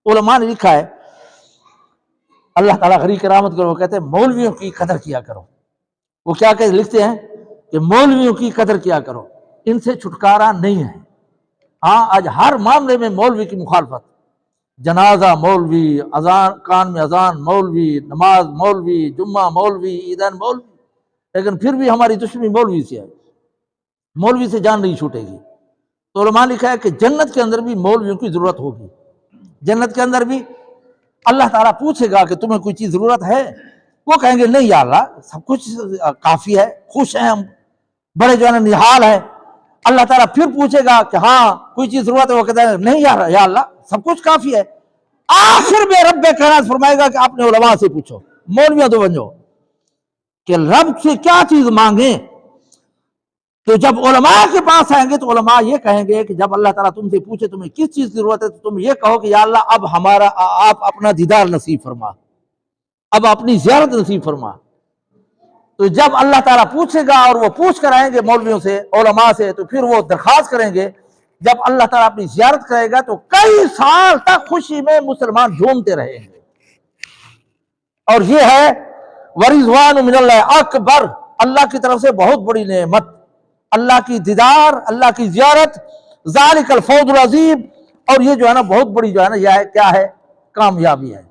علماء نے لکھا ہے، اللہ تعالیٰ غری کرامت کرو، وہ کہتے ہیں مولویوں کی قدر کیا کرو۔ وہ کیا کہ لکھتے ہیں کہ مولویوں کی قدر کیا کرو، ان سے چھٹکارا نہیں ہے۔ ہاں آج ہر معاملے میں مولوی کی مخالفت، جنازہ مولوی، اذان کان میں اذان مولوی، نماز مولوی، جمعہ مولوی، عیدین مولوی، لیکن پھر بھی ہماری دشمنی مولوی سے ہے، مولوی سے جان نہیں چھوٹے گی۔ تو علماء نے لکھا ہے کہ جنت کے اندر بھی مولویوں کی ضرورت ہوگی، جنت کے اندر بھی اللہ تعالیٰ پوچھے گا کہ تمہیں کوئی چیز ضرورت ہے، وہ کہیں گے نہیں یا اللہ سب کچھ کافی ہے، خوش ہیں ہم، بڑے جو ہے نحال ہے۔ اللہ تعالیٰ پھر پوچھے گا کہ ہاں کوئی چیز ضرورت ہے، وہ کہتا ہے نہیں یا اللہ سب کچھ کافی ہے۔ آخر میں رب کائنات فرمائے گا کہ آپ نے علماء سے پوچھو، مولویوں تو بنو کہ رب سے کیا چیز مانگیں۔ تو جب علماء کے پاس آئیں گے تو علماء یہ کہیں گے کہ جب اللہ تعالیٰ تم سے پوچھے تمہیں کس چیز کی ضرورت ہے تو تم یہ کہو کہ یا اللہ اب آپ اپنا دیدار نصیب فرما، اب اپنی زیارت نصیب فرما۔ تو جب اللہ تعالیٰ پوچھے گا اور وہ پوچھ کر آئیں گے مولویوں سے، علماء سے، تو پھر وہ درخواست کریں گے، جب اللہ تعالیٰ اپنی زیارت کرے گا تو کئی سال تک خوشی میں مسلمان جھومتے رہیں گے۔ اور یہ ہے ورضوان من اللہ اکبر، اللہ کی طرف سے بہت بڑی نعمت، اللہ کی دیدار، اللہ کی زیارت، ذالک الفوز العظیم، اور یہ جو ہے نا بہت بڑی جو ہے نا یہ کیا ہے، کامیابی ہے۔